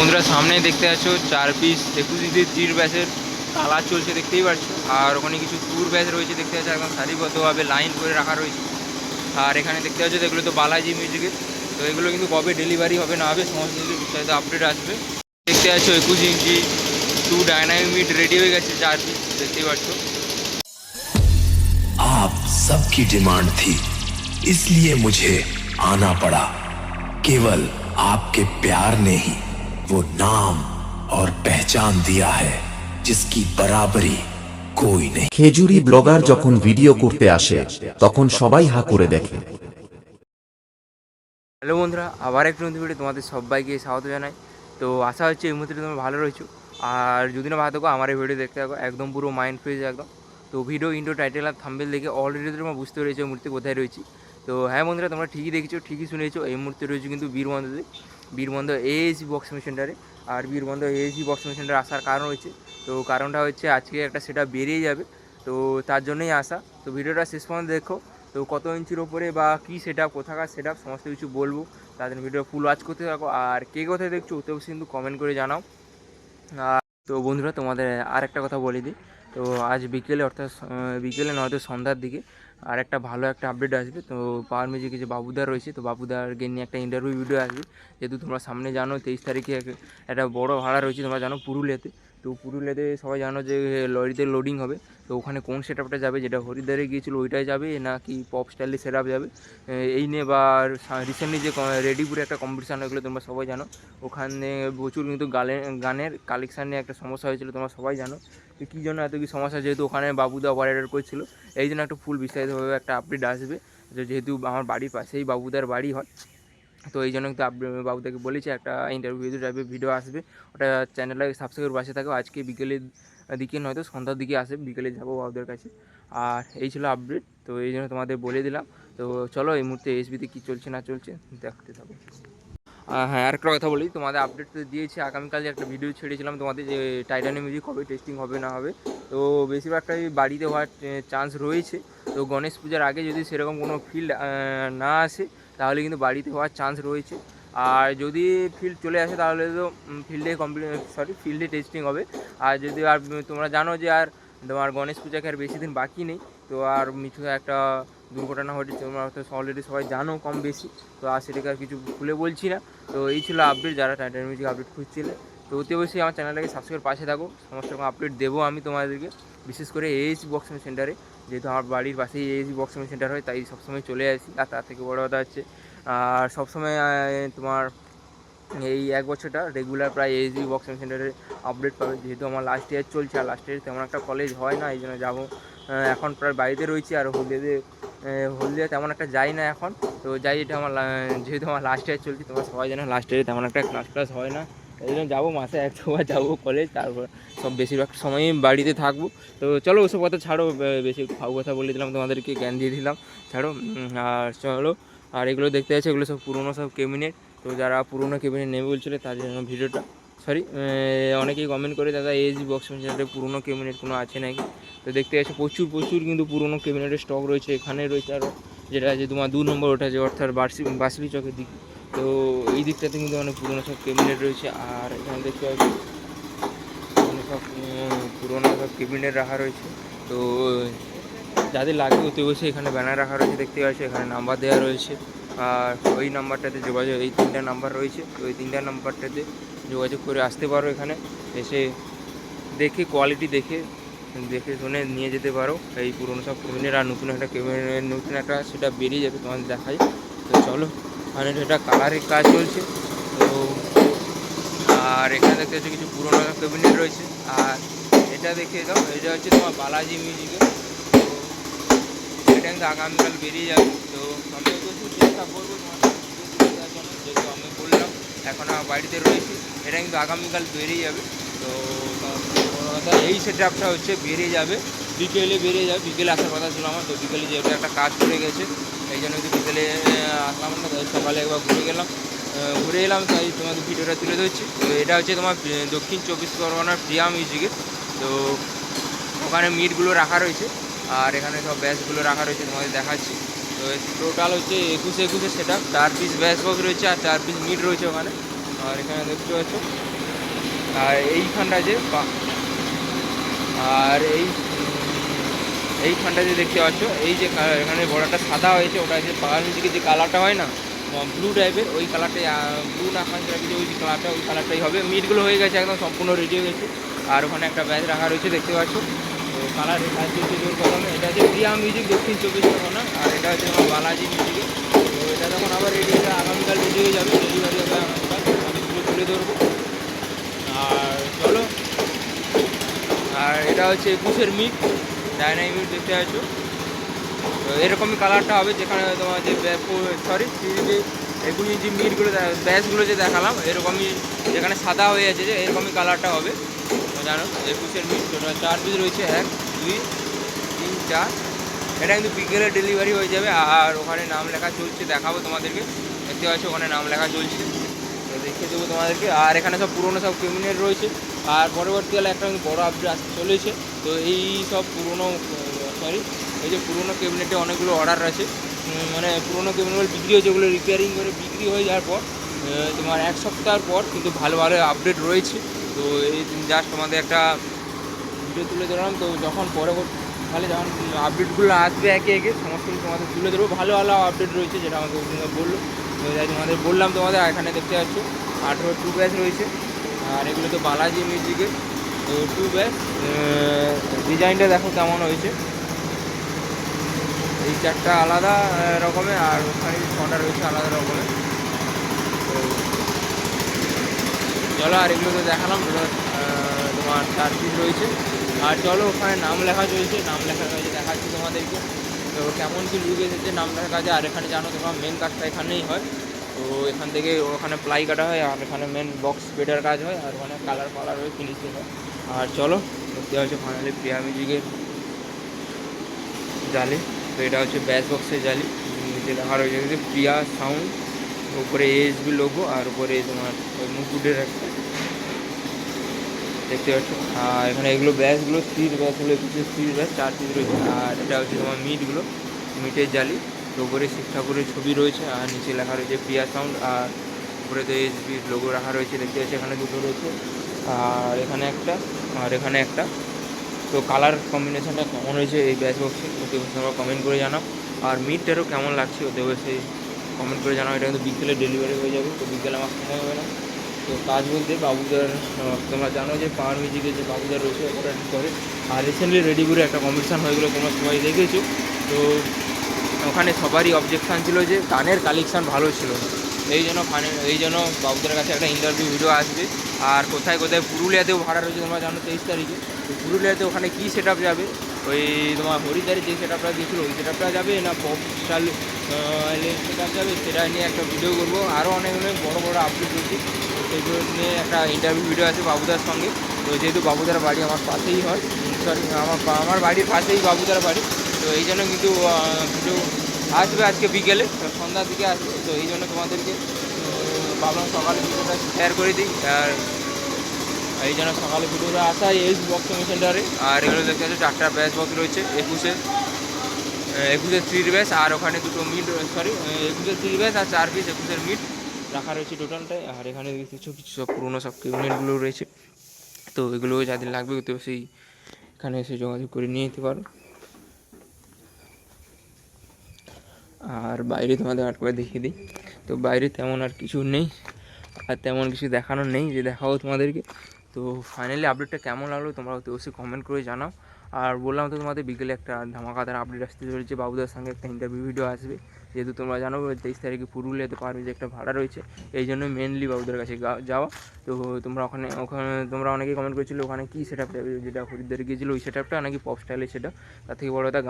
বন্ধুরা সামনে দেখতে পাচ্ছ 4 পিস 21-30 ব্যাচের কালার চলছে দেখতেই পাচ্ছ। আর ওখানে কিছু ট্যুর ব্যাচ রয়েছে দেখতে পাচ্ছ, একদম সারিবদ্ধভাবে লাইন করে রাখা রয়েছে। আর এখানে দেখতে পাচ্ছ এগুলো তো বালাজি মিউজিকের। তো এগুলো কিন্তু কবে ডেলিভারি হবে না হবে সমস্ত কিছু বিস্তারিত আপডেট আসবে। দেখতে পাচ্ছ 21 ইঞ্চি 2 ডাইনামিক রেডি হয়ে গেছে 4 পিস দেখতেই পাচ্ছ। आप सबकी डिमांड थी, इसलिए मुझे आना पड़ा। केवल आपके प्यार ने ही वो नाम और पहचान दिया है जिसकी बराबरी कोई नहीं। খেজুরি ব্লগার যখন ভিডিও করতে আসে তখন সবাই হা করে দেখে। হ্যালো বন্ধুরা, আবার একটু নতুন ভিডিও তোমাদের সবাইকে স্বাগত জানাই। তো আশা হচ্ছে এই মুহূর্তে তোমরা ভালো রয়েছো। আর যদি না ভালো থাকো আমার এই ভিডিও দেখতে থাকো, একদম পুরো মাইন্ড ফ্রেশ একদম। তো ভিডিও ইন্ট্রো টাইটেল আর থাম্বনেল দেখে অলরেডি তোমরা বুঝতে পেরেছো এই মুহূর্তে কোথায় রয়েছি। তো হ্যাঁ বন্ধুরা, তোমরা ঠিকই দেখেছো, ঠিকই শুনেছো, এই মুহূর্তে রয়েছে কিন্তু বীরবন্ধতে, বীরবন্ধ এএসি বক্সিং সেন্টারে। আর বীরবন্ধ এএসি বক্সিং সেন্টারে আসার কারণ রয়েছে, তো কারণটা হচ্ছে আজকে একটা সেটা বেরিয়ে যাবে, তো তার জন্যই আসা। তো ভিডিওটা শেষ পর্যন্ত দেখো। তো কত ইঞ্চির ওপরে বা কী সেট আপ, কোথাকার সেট আপ, সমস্ত কিছু বলবো। তার জন্য ভিডিও ফুল ওয়াচ করতে থাকো। আর কে কোথায় দেখছো ওতেও কিন্তু কমেন্ট করে জানাও। তো বন্ধুরা তোমাদের আর একটা কথা বলে দিই। তো আজ বিকেলে, অর্থাৎ বিকেলে নয়তো সন্ধ্যার দিকে আর একটা ভালো একটা আপডেট আসবে। তো পাওয়ার মিউজিকে যে বাবুদার রয়েছে, তো বাবুদারকে নিয়ে একটা ইন্টারভিউ ভিডিও আসবে। যেহেতু তোমরা সামনে জানো 23 তারিখে একটা বড় ভাড়া রয়েছে, তোমরা জানো পুরুলিয়াতে। তো পুরুলিয়াতে সবাই জানো যে লরিতে লোডিং হবে। তো ওখানে কোন সেট আপটা যাবে, যেটা হরিদ্বারে গিয়েছিলো ওইটাই যাবে নাকি পপ স্টাইলে সেট আপ যাবে, এই নিয়ে বা রিসেন্টলি যে রেডিপুরে একটা কম্পিটিশান হয়েছিলো তোমরা সবাই জানো, ওখানে প্রচুর কিন্তু গানের কালেকশান নিয়ে একটা সমস্যা হয়েছিল, তোমরা সবাই জানো। তো কী জন্য এত কি সমস্যা, যেহেতু ওখানে বাবুদা অপারেটর করছিল, এই জন্য একটা ফুল বিস্তারিতভাবে একটা আপডেট আসবে। যেহেতু আমার বাড়ির পাশেই বাবুদার বাড়ি হয়, তো এই জন্য কিন্তু বাবুদাকে বলেছি একটা ইন্টারভিউ টাইপের ভিডিও আসবে, ওটা চ্যানেলে সাবস্ক্রাইব পাশে থাকো। আজকে বিকেলের দিকে নয়তো সন্ধ্যার দিকে আসে, বিকেলে যাবো বাবুদের কাছে। আর এই ছিল আপডেট, তো এই জন্য তোমাদের বলে দিলাম। তো চলো এই মুহূর্তে এসবিতে কী চলছে না চলছে দেখতে থাকো। হ্যাঁ, আরেকটা কথা বলি, তোমাদের আপডেট তো দিয়েছি, আগামীকাল যে একটা ভিডিও ছেড়েছিলাম তোমাদের যে টাইটানিক মিউজিক কবে টেস্টিং হবে না হবে। তো বেশিরভাগটাই বাড়িতে হওয়ার চান্স রয়েছে। তো গণেশ পূজার আগে যদি সেরকম কোনো ফিল্ড না আসে তাহলে কিন্তু বাড়িতে হওয়ার চান্স রয়েছে। আর যদি ফিল্ড চলে আসে তাহলে তো ফিল্ডে টেস্টিং হবে। আর যদি আর তোমরা জানো যে আর তোমার গণেশ পূজাকে আর বেশি দিন বাকি নেই, তো আর মিঠু একটা দুর্ঘটনা ঘটেছে, তোমরা হয়তো অলরেডি সবাই জানো কম বেশি। তো আর সেটাকে আর কিছু খুলে বলছি না। তো এই ছিল আপডেট, যারা টাইটানিক মিউজিক আপডেট খুঁজছিলে। তো অতি অবশ্যই আমার চ্যানেলটাকে সাবস্ক্রাইব পাশে থাকো, সমস্ত রকম আপডেট দেবো আমি তোমাদেরকে, বিশেষ করে এএসি বক্সিং সেন্টারে। যেহেতু আমার বাড়ির পাশেই এএসি বক্সিং সেন্টার হয়, তাই সবসময় চলে আসি। আর তার থেকে বড়ো কথা হচ্ছে আর সবসময় তোমার এই এক বছরটা রেগুলার প্রায় এএসি বক্সিং সেন্টারে আপডেট পাবে। যেহেতু আমার লাস্ট ইয়ার চলছে আর লাস্ট ইয়ারে তেমন একটা কলেজ হয় না, এই জন্য যাবো। এখন প্রায় বাড়িতে রয়েছি, আর হলদিয়া তেমন একটা যাই না এখন। তো যাই, এটা আমার যেহেতু আমার লাস্ট ইয়ার চলছে, তোমরা সবাই জানো লাস্ট ইয়ারে তেমন একটা ক্লাস হয় না, এই জন্য যাবো, মাসে এক দুবার যাবো কলেজ, তারপর সব বেশিরভাগ সময়ই বাড়িতে থাকবো। তো চলো ওসব কথা ছাড়ো, বেশি ফাউ কথা বলে দিলাম, তোমাদেরকে জ্ঞান দিয়ে দিলাম, ছাড়ো। আর চলো, আর এগুলো দেখতে আছে, এগুলো সব পুরোনো সব ক্যাবিনেট। তো যারা পুরোনো ক্যাবিনেট নেবে বলছিলো তার জন্য ভিডিওটা, অনেকেই কমেন্ট করে দাদা এএসি বক্স সেন্টারে পুরোনো ক্যাবিনেট কোনো আছে নাকি। তো দেখতে পাচ্ছি প্রচুর কিন্তু পুরোনো ক্যাবিনেটের স্টক রয়েছে, এখানে রয়েছে আরও যেটা আছে তোমার 2 নম্বর, ওটা যে অর্থাৎ বাসলি চকের দিকে। তো এই দিকটাতে কিন্তু অনেক পুরোনো সব ক্যাবিনেট রয়েছে। আর এখানে দেখতে পাচ্ছি সব পুরোনো সব ক্যাবিনেট রাখা রয়েছে। তো যাদের লাগবে অতি অবশ্যই এখানে ব্যানার রাখা রয়েছে, দেখতে পাচ্ছি এখানে নাম্বার দেওয়া রয়েছে। আর ওই নাম্বারটাতে যোগাযোগ, এই 3টা নাম্বার রয়েছে, তো এই 3টা নাম্বারটাতে যোগাযোগ করে আসতে পারো, এখানে এসে দেখে কোয়ালিটি দেখে শুনে নিয়ে যেতে পারো এই পুরোনো সব ক্যাবিনেট। আর নতুন একটা সেটা বেরিয়ে যাবে, তোমাদের দেখাই। তো চলো, মানে এটা কালারের কাজ চলছে। তো আর এখানে দেখতে হচ্ছে কিছু পুরোনো ক্যাবিনেট রয়েছে। আর এটা দেখে দাও, এটা হচ্ছে তোমার বালাজি মিউজিকের। তো এটা কিন্তু আগামীকাল বেরিয়ে যাবে। তো আমি প্রচুর চেষ্টা করবো তোমার দেওয়ার জন্য, যেহেতু আমি বললাম এখন আমার বাড়িতে রয়েছি, এটা কিন্তু আগামীকাল বেরিয়ে যাবে। তো কথা এই সেট আপটা হচ্ছে বেরিয়ে যাবে বিকেলে, বিকেলে আসার কথা ছিল আমার। তো বিকেলে যেহেতু একটা কাজ করে গেছে, এই জন্য কিন্তু বিকেলে আসলাম না, তাই সকালে একবার ঘুরে এলাম, তাই তোমাদের ভিডিওটা তুলে ধরছি। তো এটা হচ্ছে তোমার দক্ষিণ 24 পরগনার প্রিয়া মিউজিকের। তো ওখানে মিটগুলো রাখা রয়েছে, আর এখানে সব ব্যাচগুলো রাখা রয়েছে, তোমাদের দেখাচ্ছি। তো টোটাল হচ্ছে 21 set up, 4 piece batch box রয়েছে আর 4 পিস মিট রয়েছে ওখানে। আর এখানে দেখতে পাচ্ছ, আর এইখানটা যে আর এইখানটা যে দেখতে পাচ্ছ, এই যে এখানে বড়টা সাদা হয়েছে, ওটা যে পাওয়ার মিউজিকের যে কালারটা হয় না ব্লু টাইপের, ওই কালারটাই, ব্লু না আকাশ টাইপের যে ওই কালারটা, ওই কালারটাই হবে। মিটগুলো হয়ে গেছে একদম সম্পূর্ণ রেডি হয়ে গেছে। আর ওখানে একটা ব্যাচ রাখা রয়েছে দেখতে পাচ্ছ। তো কালারের কাজ চলছে জোর কদমে। এটা হচ্ছে প্রিয়া মিউজিক দক্ষিণ 24 পরগনা, আর এটা হচ্ছে আমার বালাজি মিউজিকে। তো এটা যখন আবার রেডি হয়ে আগামীকাল রেডি হয়ে যাবে, ডেলিভারি হবে আগামীকাল, আমি সেগুলো তুলে ধরবো। আর চলো, আর এটা হচ্ছে 21-এর মিট, ডাইনামিক মিট দেখতে পাচ্ছ। তো এরকমই কালারটা হবে, যেখানে তোমার যে 21 ইঞ্চি মিটগুলো ব্যাসগুলো যে দেখালাম, এরকমই যেখানে সাদা হয়ে আছে যে এরকমই কালারটা হবে। তো জানো 21-এর মিট, টোটাল 4 পিস রয়েছে, 1 2 3 4। এটা কিন্তু বিকেলে ডেলিভারি হয়ে যাবে। আর ওখানে নাম লেখা চলছে, দেখাবো তোমাদেরকে, দেখতে পাচ্ছ ওখানে নাম লেখা চলছে, তো দেখিয়ে দেবো তোমাদেরকে। আর এখানে সব পুরোনো সব ক্যাবিনেট রয়েছে। আর পরবর্তীকালে একটা কিন্তু বড়ো আপডেট আসতে চলেছে। তো এই সব পুরোনো এই যে পুরোনো ক্যাবিনেটে অনেকগুলো অর্ডার আছে, মানে পুরোনো ক্যাবিনেটগুলো বিক্রি হয়েছে, ওগুলো রিপেয়ারিং করে বিক্রি হয়ে যাওয়ার পর তোমার 1 সপ্তাহ পর কিন্তু ভালো ভালো আপডেট রয়েছে। তো এই জাস্ট তোমাদের একটা ভিডিও তুলে ধরলাম। তো যখন তাহলে যখন আপডেটগুলো আসবে একে একে সমস্ত কিছু তোমাদের তুলে ধরবো। ভালো ভালো আপডেট রয়েছে, যেটা আমাকে বললো, তো যাই তোমাদের বললাম। তোমাদের এখানে দেখতে পাচ্ছ 18 2 ব্যাচ রয়েছে। আর এগুলো তো বালাজি মিউজিকের, তো 2 ব্যাচ। ডিজাইনটা দেখো কেমন হয়েছে, এই 4টা আলাদা রকমের, আর ওখানে 6টা রয়েছে আলাদা রকমের। তো চলো, আর এগুলো তো দেখালাম, তোমার 4 পিস রয়েছে। আর চলো, ওখানে নাম লেখা চলছে, নাম লেখার কাজে দেখাচ্ছি তোমাদেরকে। তো কেমন কি লুক এসেছে নাম লেখার কাজে। আর এখানে জানো তোমার মেন কাজটা এখানেই হয়। তো এখান থেকে ওখানে প্লাই কাটা হয়, আর এখানে মেন বক্স বেডের কাজ হয়, আর ওখানে কালার হয়ে ফিনিশিং হয়। আর চলো, দেখতে হচ্ছে ফাইনালি প্রিয়া মিউজিকের জালি। তো এটা হচ্ছে ব্যাচ বক্সের জালি, নিচে লেখা রয়েছে প্রিয়া সাউন্ড, উপরে ASB লোগো, আর উপরে তোমার ওই মুকুটের একটা দেখতে পাচ্ছ। আর এখানে এগুলো ব্যাচগুলো স্পিড ব্যাচগুলো, স্পিড ব্যাচ 4 পিস রয়েছে। আর এটা হচ্ছে তোমার মিটগুলো, মিটের জালি। তো উপরে শিব ঠাকুরের ছবি রয়েছে, আর নিচে লেখা রয়েছে প্রিয়া সাউন্ড, আর উপরে তো ASB লোগো রাখা রয়েছে দেখতে পাচ্ছি। এখানে দুটো রয়েছে, আর এখানে একটা, আর এখানে একটা। তো কালার কম্বিনেশনটা কেমন হয়েছে এই ব্যাচ বক্সে, ওতে তোমরা কমেন্ট করে জানাও। আর মিটটারও কেমন লাগছে ওতে অবশ্যই কমেন্ট করে জানাও। এটা কিন্তু বিকেলে ডেলিভারি হয়ে যাবে, তো বিকেলে আমার সময় হবে না। তো কাজ বলতে বাবুদার, তোমরা জানো যে পাওয়ার মিউজিকে যে বাবুদার রয়েছে ওরা করে। আর রিসেন্টলি রেডি করে একটা কম্পিটিশান হয়ে গেলো, তোমরা সবাই দেখেছো। তো ওখানে সবারই অবজেকশান ছিল যে গানের কালেকশান ভালো ছিল না। এই জন্য বাবুদের কাছে একটা ইন্টারভিউ ভিডিও আসবে। আর কোথায় কোথায় পুরুলিয়াতেও ভাড়া রয়েছে, তোমরা জানো 23 তারিখে। তো পুরুলিয়াতে ওখানে কী সেট আপ যাবে, ওই তোমার হরিদ্বারে যে সেট আপটা দিয়েছিলো ওই সেট আপটা যাবে, না পপ স্টাইল সেট আপ যাবে, সেটা নিয়ে একটা ভিডিও করবো। আরও অনেক অনেক বড়ো বড়ো আপডেট রয়েছে, সেগুলো নিয়ে একটা ইন্টারভিউ ভিডিও আছে বাবুদার সঙ্গে। তো যেহেতু বাবুদার বাড়ি আমার পাশেই হয়, সরি আমার বাড়ির পাশেই বাবুদার বাড়ি, তো এই জন্য কিন্তু ভিডিও আসবে আজকে বিকেলে, সন্ধ্যার দিকে আসবে। তো এই জন্য তোমাদেরকে ভাবলাম সকালে ভিডিওটা শেয়ার করে দিই। আর এই জন্য সকালে ভিডিওটা আসা এই বক্স সেন্টারে। আর এগুলো দেখতে পাচ্ছি 4টা ব্যাচ বক্স রয়েছে, 21-এর 3 ব্যাচ, আর ওখানে দুটো মিট, সরি 21-এর 3 ব্যাচ, আর 4 পিস 21-এর মিট রাখা রয়েছে টোটালটাই। আর এখানে কিছু কিছু সব পুরোনো সব ক্যাবিনেটগুলো রয়েছে। তো এগুলো যাদের লাগবে তো সেই এখানে এসে যোগাযোগ করে নিয়ে যেতে পারো। আর বাইরে তোমাদের আট করে দেখিয়ে দিই। তো বাইরে তেমন আর কিছু নেই, আর তেমন কিছু দেখানোর নেই যে দেখাবো তোমাদেরকে। তো ফাইনালি আপডেটটা কেমন লাগলো তোমরা অবশ্যই কমেন্ট করে জানাও। আর বললাম তো তোমাদের বিকেলে একটা ধামাকাদার আপডেট আসতে চলেছে, বাবুদার সঙ্গে একটা ইন্টারভিউ ভিডিও আসবে। যেহেতু তোমরা জানো 23 তারিখে পুরুলিয়াতে পারবে যে একটা ভাড়া রয়েছে, এই জন্য মেনলি বাবুদার কাছে যাওয়া। তো তোমরা ওখানে তোমরা অনেকেই কমেন্ট করেছিলো ওখানে কী সেট আপ যেটা হরিদ্বারে গিয়েছিলো ওই সেট আপটা নাকি পপ স্টাইলের সেটা, তার থেকে বড় কথা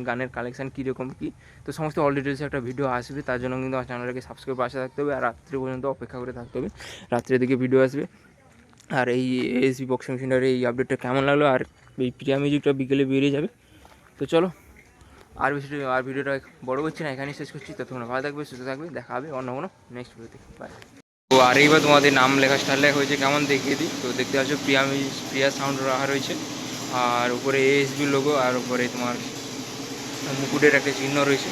গানের কালেকশান কীরকম কী। তো সমস্ত অল ডিটেলসে একটা ভিডিও আসবে, তার জন্য কিন্তু আমার চ্যানেলটাকে সাবস্ক্রাইব পাশে থাকতে হবে। আর রাত্রি পর্যন্ত অপেক্ষা করে থাকতে হবে, রাত্রের দিকে ভিডিও আসবে। আর এই ASB বক্স মেশিনের এই আপডেটটা কেমন লাগলো, আর এই প্রিয়া মিউজিকটা বিকেলে বেরিয়ে যাবে। তো চলো, আর ভিডিওটা বড় করছি না, এখানেই শেষ করছি। তো তোমরা ভালো থাকবে, সুস্থ থাকবে, দেখা হবে অন্য কোনো নেক্সট ভিডিওতে। বাই। তো আর এইবার তোমাদের নাম লেখা স্টাইল লেখা হয়েছে কেমন দেখিয়ে দিই। তো দেখতে পাচ্ছ প্রিয়া সাউন্ড রাখা রয়েছে, আর উপরে ASB লোগো, আর উপরে তোমার মুকুটের একটা চিহ্ন রয়েছে।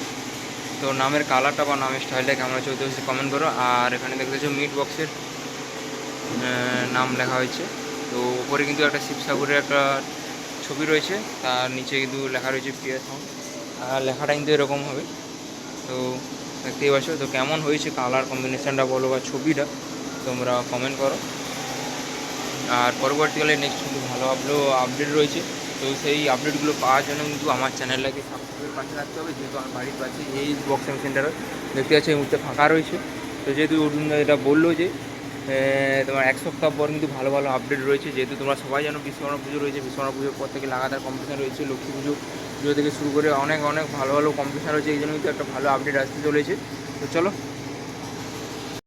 তো নামের কালারটা বা নামের স্টাইলটা কেমন আছে ওই কমেন্ট করো। আর এখানে দেখতে পাচ্ছ মিট বক্সের নাম লেখা হয়েছে। তো উপরে কিন্তু একটা শিব ঠাকুরের একটা ছবি রয়েছে, তার নিচে কিন্তু লেখা রয়েছে প্রিয়া সাউন্ড। আর লেখাটা কিন্তু এরকম হবে। তো দেখতেই পাচ্ছ। তো কেমন হয়েছে কালার কম্বিনেশানটা বলো বা ছবিটা, তোমরা কমেন্ট করো। আর পরবর্তীকালে নেক্সট কিন্তু ভালো আপডেট রয়েছে। তো সেই আপডেটগুলো পাওয়ার জন্য কিন্তু আমার চ্যানেলটাকে সাবস্ক্রাইবের পাশে রাখতে হবে। যেহেতু আমার বাড়ির পাশে এই বক্সিং সেন্টারে দেখতে পাচ্ছি এই মুহূর্তে ফাঁকা রয়েছে। তো যেহেতু অর্জুনদা এটা বললো যে তোমার 1 সপ্তাহ পর কিন্তু ভালো ভালো আপডেট রয়েছে। যেহেতু তোমরা সবাই জানো বিশ্বকর্মা পুজো রয়েছে, বিশ্বকর্মা পুজোর পর থেকে লাগাতার কম্পিটিশান রয়েছে, লক্ষ্মী পুজো থেকে শুরু করে অনেক ভালো ভালো কম্পিটিশান রয়েছে। এই জন্য কিন্তু একটা ভালো আপডেট আসতে চলেছে। তো চলো